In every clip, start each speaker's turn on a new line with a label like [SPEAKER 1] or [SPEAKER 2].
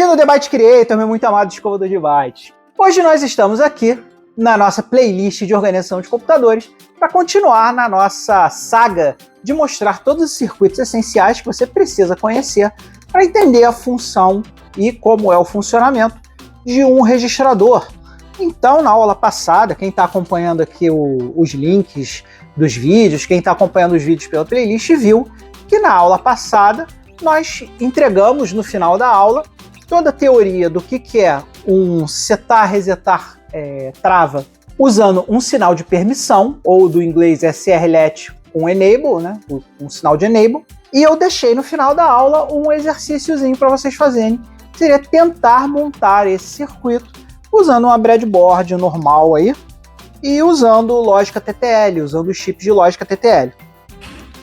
[SPEAKER 1] Bem-vindo ao The Byte Creator, meu muito amado descobridor de bytes. Hoje nós estamos aqui na nossa playlist de organização de computadores para continuar na nossa saga de mostrar todos os circuitos essenciais que você precisa conhecer para entender a função e como é o funcionamento de um registrador. Então, na aula passada, quem está acompanhando aqui os links dos vídeos, quem está acompanhando os vídeos pela playlist, viu que na aula passada nós entregamos no final da aula toda a teoria do que é um setar, resetar, trava, usando um sinal de permissão, ou do inglês srlet com enable, né? Um sinal de enable. E eu deixei no final da aula um exercíciozinho para vocês fazerem, que seria tentar montar esse circuito usando uma breadboard normal aí e usando lógica TTL, usando os chips de lógica TTL.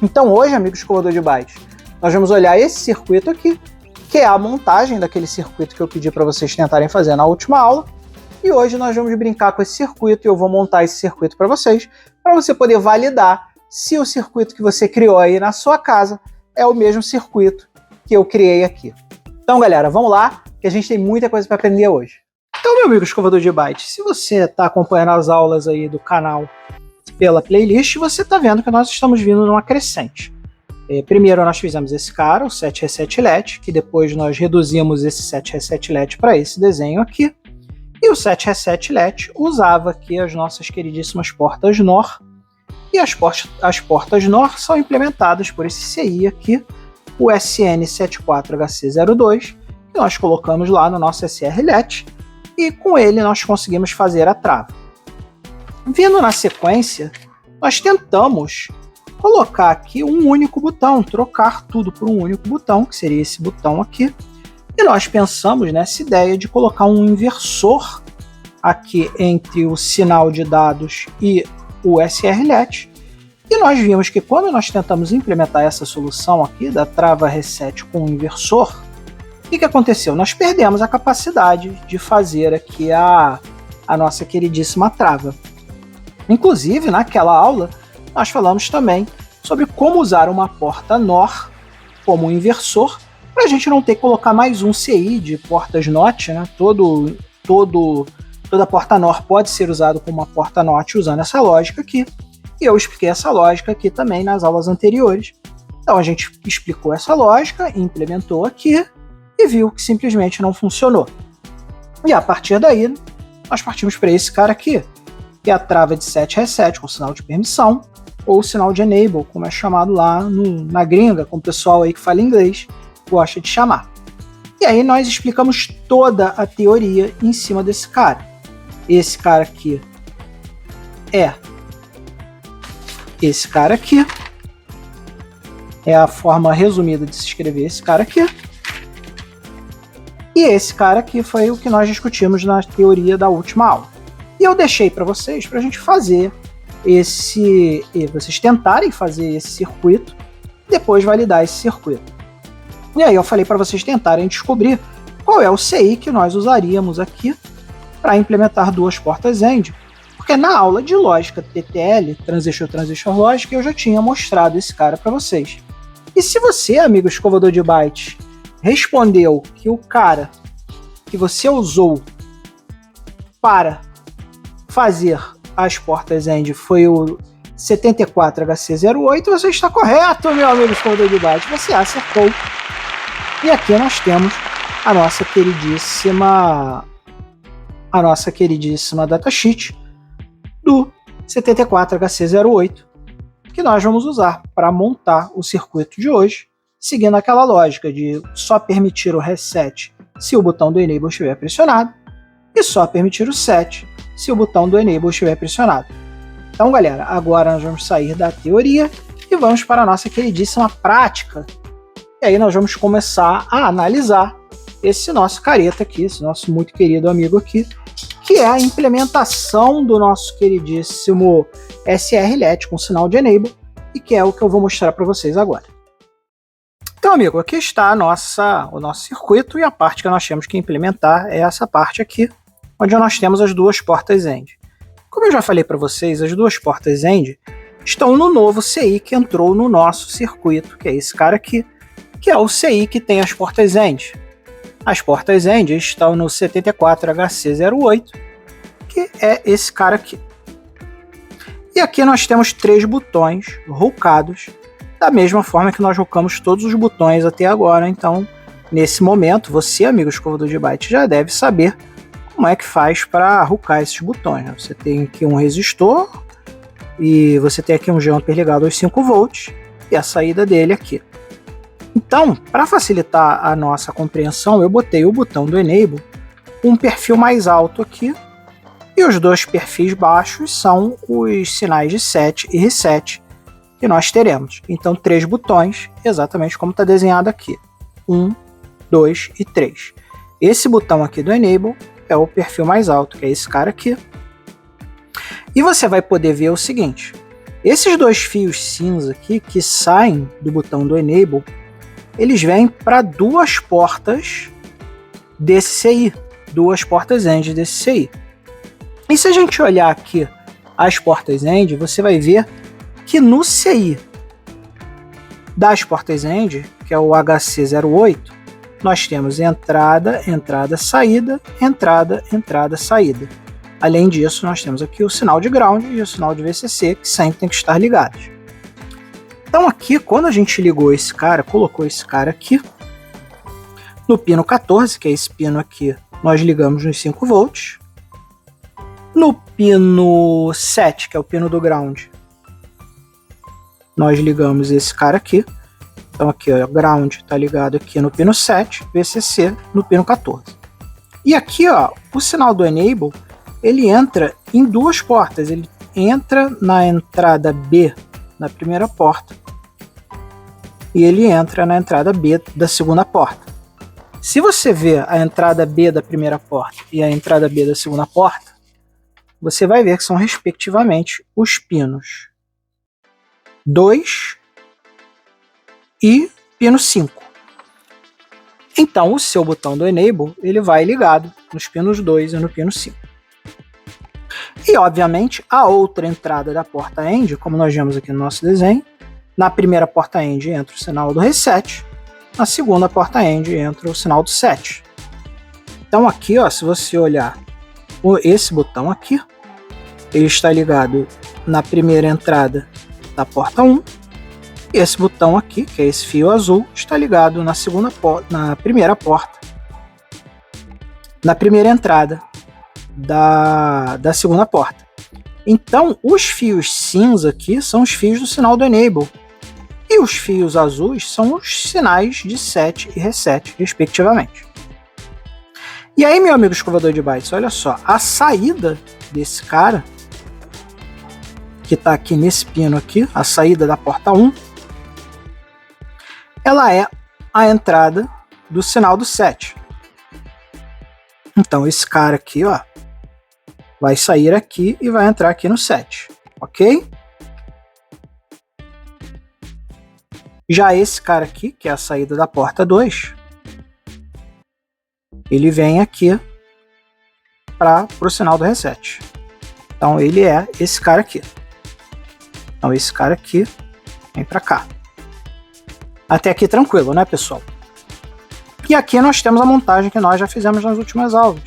[SPEAKER 1] Então hoje, amigos descobridor de bytes, nós vamos olhar esse circuito aqui, que é a montagem daquele circuito que eu pedi para vocês tentarem fazer na última aula. E hoje nós vamos brincar com esse circuito e eu vou montar esse circuito para você poder validar se o circuito que você criou aí na sua casa é o mesmo circuito que eu criei aqui. Então, galera, vamos lá, que a gente tem muita coisa para aprender hoje. Então, meu amigo escovador de bytes, se você está acompanhando as aulas aí do canal pela playlist, você está vendo que nós estamos vindo numa crescente. Primeiro nós fizemos esse cara, o 7resetlet, que depois nós reduzimos esse 7resetlet para esse desenho aqui. E o 7resetlet usava aqui as nossas queridíssimas portas NOR. E as portas NOR são implementadas por esse CI aqui, o SN74HC02, que nós colocamos lá no nosso SRLET. E com ele nós conseguimos fazer a trava. Vindo na sequência, nós tentamos colocar aqui um único botão, trocar tudo por um único botão, que seria esse botão aqui. E nós pensamos nessa ideia de colocar um inversor aqui entre o sinal de dados e o SRLET. E nós vimos que quando nós tentamos implementar essa solução aqui da trava reset com o inversor, o que aconteceu? Nós perdemos a capacidade de fazer aqui a nossa queridíssima trava. Inclusive, naquela aula, nós falamos também sobre como usar uma porta NOR como inversor para a gente não ter que colocar mais um CI de portas NOT, né? Toda porta NOR pode ser usado como uma porta NOT usando essa lógica aqui. E eu expliquei essa lógica aqui também nas aulas anteriores. Então a gente explicou essa lógica, implementou aqui e viu que simplesmente não funcionou. E a partir daí, nós partimos para esse cara aqui, que é a trava de 7reset com sinal de permissão, ou sinal de enable, como é chamado lá na gringa, com o pessoal aí que fala inglês gosta de chamar. E aí nós explicamos toda a teoria em cima desse cara. Esse cara aqui é esse cara aqui. É a forma resumida de se escrever esse cara aqui. E esse cara aqui foi o que nós discutimos na teoria da última aula. E eu deixei para vocês, para a gente fazer vocês tentarem fazer esse circuito, depois validar esse circuito. E aí eu falei para vocês tentarem descobrir qual é o CI que nós usaríamos aqui para implementar duas portas AND, porque na aula de lógica TTL, Transistor Logic, eu já tinha mostrado esse cara para vocês. E se você, amigo escovador de bytes, respondeu que o cara que você usou para fazer as portas AND foi o 74HC08, você está correto, meu amigo escovador de bytes, você acertou. E aqui nós temos a nossa queridíssima datasheet do 74HC08, que nós vamos usar para montar o circuito de hoje, seguindo aquela lógica de só permitir o reset se o botão do enable estiver pressionado e só permitir o set se o botão do enable estiver pressionado. Então, galera, agora nós vamos sair da teoria e vamos para a nossa queridíssima prática. E aí nós vamos começar a analisar esse nosso careta aqui, esse nosso muito querido amigo aqui, que é a implementação do nosso queridíssimo SRLET com sinal de enable, e que é o que eu vou mostrar para vocês agora. Então, amigo, aqui está o nosso circuito, e a parte que nós temos que implementar é essa parte aqui, onde nós temos as duas portas AND. Como eu já falei para vocês, as duas portas AND estão no novo CI que entrou no nosso circuito, que é esse cara aqui, que é o CI que tem as portas AND. As portas END estão no 74HC08, que é esse cara aqui. E aqui nós temos 3 botões hulkados, da mesma forma que nós hulkamos todos os botões até agora. Então, nesse momento, você, amigo escovador de byte, já deve saber como é que faz para hulkar esses botões, né? Você tem aqui um resistor, e você tem aqui um jumper ligado aos 5 volts, e a saída dele aqui. Então, para facilitar a nossa compreensão, eu botei o botão do Enable com um perfil mais alto aqui, e os 2 perfis baixos são os sinais de set e reset que nós teremos. Então, 3 botões, exatamente como está desenhado aqui. 1, 2 e 3. Esse botão aqui do Enable é o perfil mais alto, que é esse cara aqui. E você vai poder ver o seguinte, esses 2 fios cinza aqui que saem do botão do Enable, eles vêm para 2 portas desse CI, 2 portas END desse CI. E se a gente olhar aqui as portas END, você vai ver que no CI das portas END, que é o HC08, nós temos entrada, entrada, saída, entrada, entrada, saída. Além disso, nós temos aqui o sinal de ground e o sinal de VCC, que sempre tem que estar ligados. Então aqui, quando a gente ligou esse cara, colocou esse cara aqui, no pino 14, que é esse pino aqui, nós ligamos nos 5 volts. No pino 7, que é o pino do ground, nós ligamos esse cara aqui. Então aqui, ó, o ground está ligado aqui no pino 7, VCC no pino 14. E aqui, ó, o sinal do Enable, ele entra em 2 portas. Ele entra na entrada B na primeira porta e ele entra na entrada B da segunda porta. Se você vê a entrada B da primeira porta e a entrada B da segunda porta, você vai ver que são respectivamente os pinos 2 e pino 5. Então o seu botão do Enable ele vai ligado nos pinos 2 e no pino 5. E obviamente a outra entrada da porta END, como nós vemos aqui no nosso desenho, na primeira porta END entra o sinal do reset, na segunda porta END entra o sinal do set. Então aqui, ó, se você olhar esse botão aqui, ele está ligado na primeira entrada da porta 1, e esse botão aqui, que é esse fio azul, está ligado na primeira porta, na primeira entrada da segunda porta. Então os fios cinza aqui são os fios do sinal do Enable e os fios azuis são os sinais de set e reset, respectivamente. E aí, meu amigo escovador de bytes, olha só, a saída desse cara, que está aqui nesse pino aqui, a saída da porta 1, ela é a entrada do sinal do set. Então esse cara aqui, ó, vai sair aqui e vai entrar aqui no set, ok? Já esse cara aqui, que é a saída da porta 2, ele vem aqui para o sinal do reset. Então ele é esse cara aqui. Então esse cara aqui vem para cá. Até aqui tranquilo, né, pessoal? E aqui nós temos a montagem que nós já fizemos nas últimas aulas,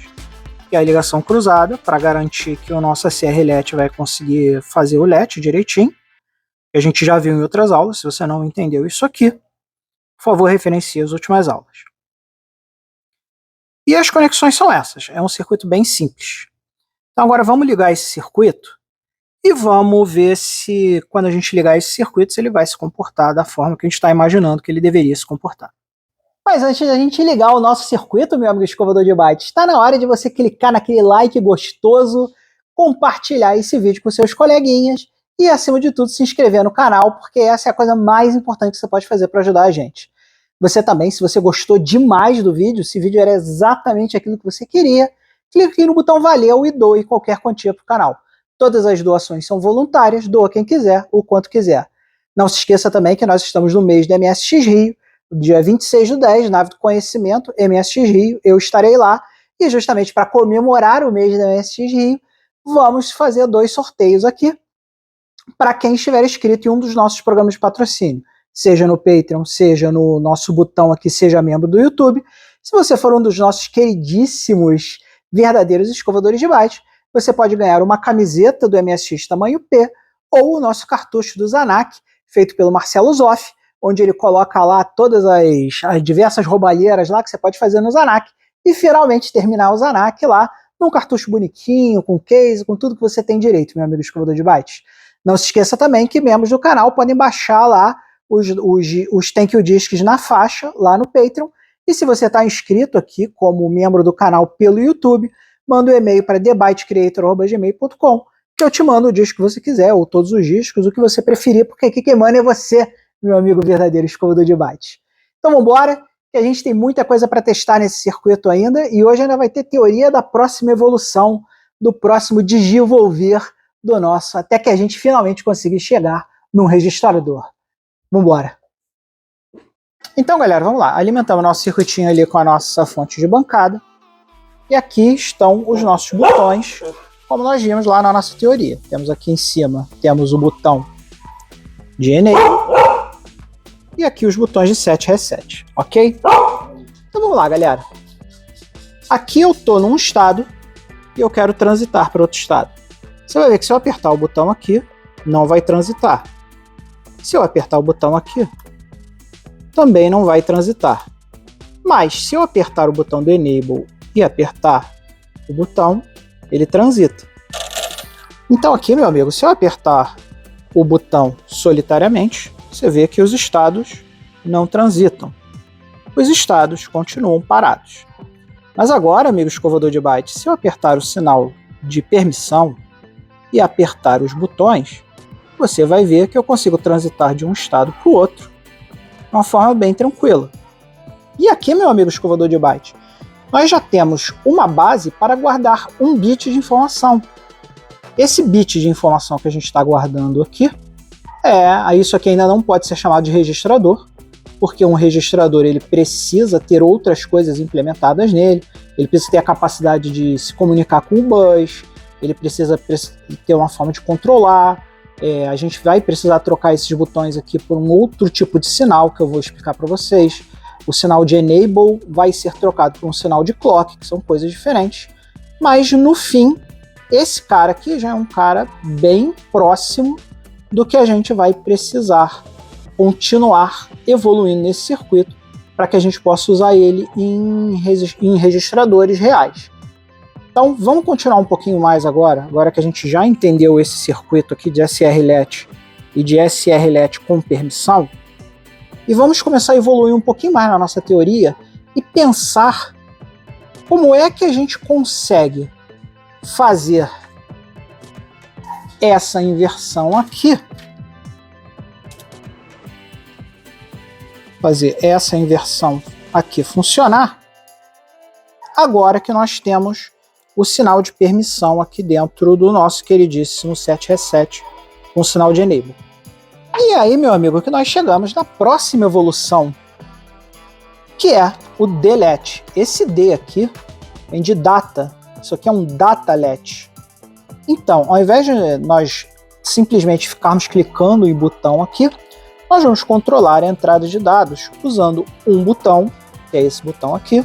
[SPEAKER 1] que é a ligação cruzada, para garantir que o nosso ACR-LET vai conseguir fazer o LET direitinho, que a gente já viu em outras aulas. Se você não entendeu isso aqui, por favor, referencie as últimas aulas. E as conexões são essas, é um circuito bem simples. Então agora vamos ligar esse circuito e vamos ver se, quando a gente ligar esse circuito, se ele vai se comportar da forma que a gente está imaginando que ele deveria se comportar. Mas antes da gente ligar o nosso circuito, meu amigo escovador de bytes, está na hora de você clicar naquele like gostoso, compartilhar esse vídeo com seus coleguinhas e, acima de tudo, se inscrever no canal, porque essa é a coisa mais importante que você pode fazer para ajudar a gente. Você também, se você gostou demais do vídeo, se o vídeo era exatamente aquilo que você queria, clique aqui no botão valeu e doe qualquer quantia para o canal. Todas as doações são voluntárias, doa quem quiser, o quanto quiser. Não se esqueça também que nós estamos no mês do MSX Rio, dia 26/10, Nave do Conhecimento, MSX Rio, eu estarei lá, e justamente para comemorar o mês do MSX Rio, vamos fazer 2 sorteios aqui, para quem estiver inscrito em um dos nossos programas de patrocínio, seja no Patreon, seja no nosso botão aqui, seja membro do YouTube. Se você for um dos nossos queridíssimos verdadeiros escovadores de bytes, você pode ganhar uma camiseta do MSX tamanho P ou o nosso cartucho do Zanac, feito pelo Marcelo Zoff, onde ele coloca lá todas as diversas roubalheiras lá que você pode fazer no Zanac e finalmente terminar o Zanac lá num cartucho bonitinho, com case, com tudo que você tem direito, meu amigo escovador de bytes. Não se esqueça também que membros do canal podem baixar lá os Thank You Discs na faixa, lá no Patreon. E se você está inscrito aqui como membro do canal pelo YouTube, manda um e-mail para thebytecreator@gmail.com que eu te mando o disco que você quiser, ou todos os discos, o que você preferir, porque aqui quem manda é você, meu amigo verdadeiro escovador de bytes. Então vamos embora, que a gente tem muita coisa para testar nesse circuito ainda, e hoje ainda vai ter teoria da próxima evolução, do próximo digivolver do nosso, até que a gente finalmente consiga chegar num registrador. Vamos embora. Então, galera, vamos lá. Alimentamos nosso circuitinho ali com a nossa fonte de bancada. E aqui estão os nossos botões, como nós vimos lá na nossa teoria. Temos aqui em cima, temos o botão de Enable. E aqui os botões de Set Reset, ok? Então vamos lá, galera. Aqui eu estou num estado e eu quero transitar para outro estado. Você vai ver que se eu apertar o botão aqui, não vai transitar. Se eu apertar o botão aqui, também não vai transitar. Mas se eu apertar o botão do Enable e apertar o botão, ele transita. Então aqui, meu amigo, se eu apertar o botão solitariamente, você vê que os estados não transitam. Os estados continuam parados. Mas agora, amigo escovador de bytes, se eu apertar o sinal de permissão e apertar os botões, você vai ver que eu consigo transitar de um estado para o outro de uma forma bem tranquila. E aqui, meu amigo escovador de bytes, nós já temos uma base para guardar um bit de informação. Esse bit de informação que a gente está guardando aqui, isso aqui ainda não pode ser chamado de registrador, porque um registrador ele precisa ter outras coisas implementadas nele, ele precisa ter a capacidade de se comunicar com o bus, ele precisa ter uma forma de controlar, a gente vai precisar trocar esses botões aqui por um outro tipo de sinal que eu vou explicar para vocês. O sinal de Enable vai ser trocado por um sinal de Clock, que são coisas diferentes, mas no fim, esse cara aqui já é um cara bem próximo do que a gente vai precisar continuar evoluindo nesse circuito para que a gente possa usar ele em registradores reais. Então vamos continuar um pouquinho mais agora que a gente já entendeu esse circuito aqui de SRLET e de SRLET com permissão, e vamos começar a evoluir um pouquinho mais na nossa teoria e pensar como é que a gente consegue fazer essa inversão aqui, funcionar, agora que nós temos o sinal de permissão aqui dentro do nosso queridíssimo Set Reset com o sinal de Enable. E aí, meu amigo, que nós chegamos na próxima evolução, que é o Delete. Esse D aqui vem de data, isso aqui é um datalet. Então, ao invés de nós simplesmente ficarmos clicando em botão aqui, nós vamos controlar a entrada de dados usando um botão, que é esse botão aqui,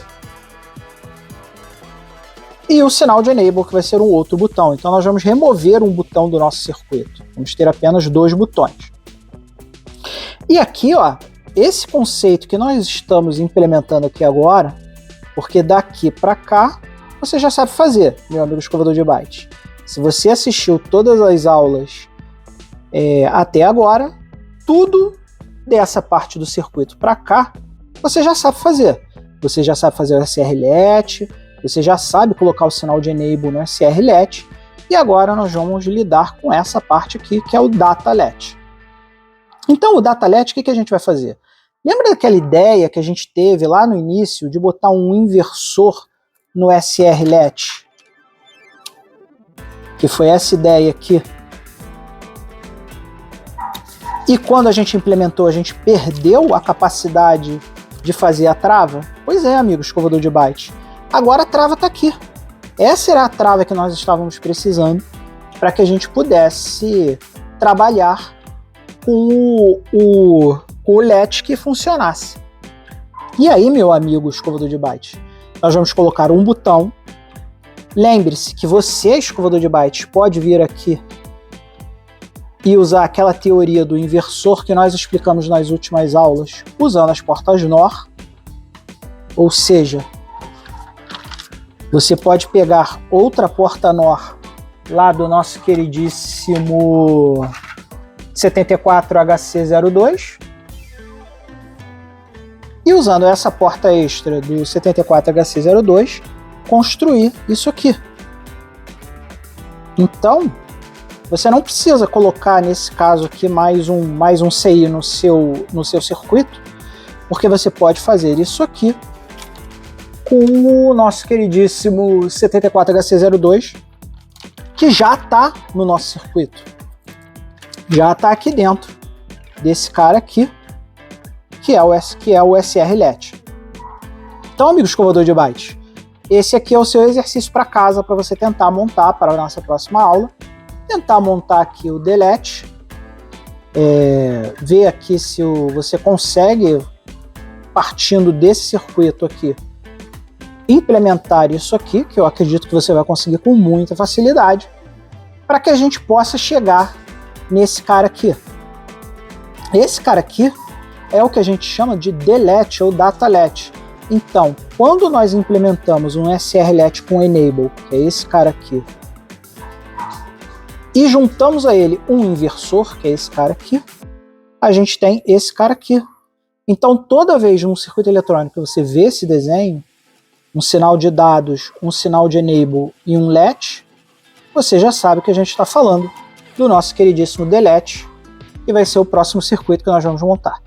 [SPEAKER 1] e o sinal de Enable, que vai ser um outro botão. Então nós vamos remover um botão do nosso circuito. Vamos ter apenas dois botões. E aqui, ó, esse conceito que nós estamos implementando aqui agora, porque daqui para cá você já sabe fazer, meu amigo escovador de bytes. Se você assistiu todas as aulas até agora, tudo dessa parte do circuito para cá, você já sabe fazer. Você já sabe fazer o SRLET, você já sabe colocar o sinal de Enable no SRLET, e agora nós vamos lidar com essa parte aqui, que é o Datalet. Então o Datalet, o que a gente vai fazer? Lembra daquela ideia que a gente teve lá no início de botar um inversor no SRLET? Que foi essa ideia aqui. E quando a gente implementou, a gente perdeu a capacidade de fazer a trava? Pois é, amigo escovador de bytes. Agora a trava está aqui. Essa era a trava que nós estávamos precisando para que a gente pudesse trabalhar com o LET que funcionasse. E aí, meu amigo escovador de bytes, nós vamos colocar um botão. Lembre-se que você, escovador de bytes, pode vir aqui e usar aquela teoria do inversor que nós explicamos nas últimas aulas, usando as portas NOR. Ou seja, você pode pegar outra porta NOR lá do nosso queridíssimo 74HC02 e usando essa porta extra do 74HC02 construir isso aqui. Então, você não precisa colocar, nesse caso aqui, mais um CI no seu circuito, porque você pode fazer isso aqui com o nosso queridíssimo 74HC02, que já está no nosso circuito. Já está aqui dentro desse cara aqui, que é o SR-LET. Então, amigo escovador de bytes, esse aqui é o seu exercício para casa, para você tentar montar para a nossa próxima aula. Tentar montar aqui o delete, ver aqui se você consegue, partindo desse circuito aqui, implementar isso aqui, que eu acredito que você vai conseguir com muita facilidade, para que a gente possa chegar nesse cara aqui. Esse cara aqui é o que a gente chama de delete ou datalet. Então, quando nós implementamos um SR-LET com enable, que é esse cara aqui, e juntamos a ele um inversor, que é esse cara aqui, a gente tem esse cara aqui. Então, toda vez num circuito eletrônico que você vê esse desenho, um sinal de dados, um sinal de enable e um LET, você já sabe que a gente está falando do nosso queridíssimo delete, que vai ser o próximo circuito que nós vamos montar.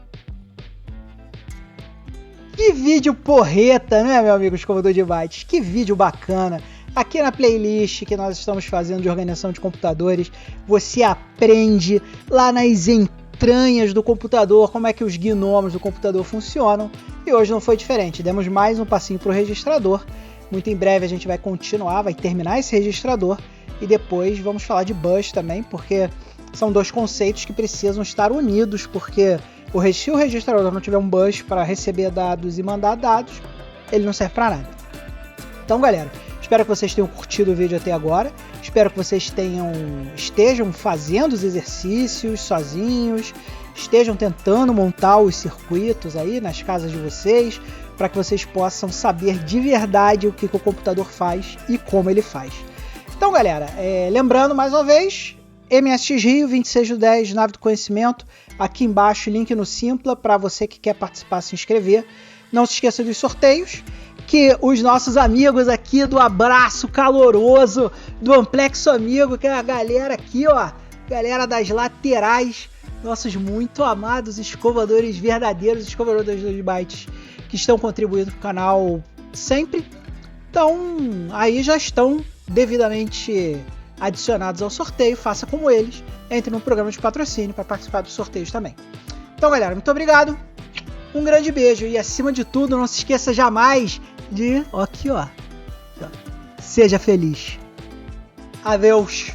[SPEAKER 1] Que vídeo porreta, né, meu amigo escovador de bytes? Que vídeo bacana! Aqui na playlist que nós estamos fazendo de organização de computadores, você aprende lá nas entranhas do computador como é que os gnomos do computador funcionam. E hoje não foi diferente, demos mais um passinho para o registrador. Muito em breve a gente vai continuar, vai terminar esse registrador e depois vamos falar de bus também, porque são dois conceitos que precisam estar unidos, porque se o registrador não tiver um bus para receber dados e mandar dados, ele não serve para nada. Então, galera, espero que vocês tenham curtido o vídeo até agora. Espero que vocês estejam fazendo os exercícios sozinhos, estejam tentando montar os circuitos aí nas casas de vocês, para que vocês possam saber de verdade o que o computador faz e como ele faz. Então, galera, lembrando mais uma vez, MSX Rio 26/10, Nave do Conhecimento, aqui embaixo, link no Simpla, para você que quer participar, se inscrever. Não se esqueça dos sorteios, que os nossos amigos aqui do abraço caloroso do Amplexo Amigo, que é a galera aqui, ó, galera das laterais, nossos muito amados escovadores verdadeiros, escovadores de bytes, que estão contribuindo para o canal sempre. Então, aí já estão devidamente adicionados ao sorteio, faça como eles, entre no programa de patrocínio para participar dos sorteios também. Então, galera, muito obrigado, um grande beijo e, acima de tudo, não se esqueça jamais de, aqui ó, seja feliz. Adeus.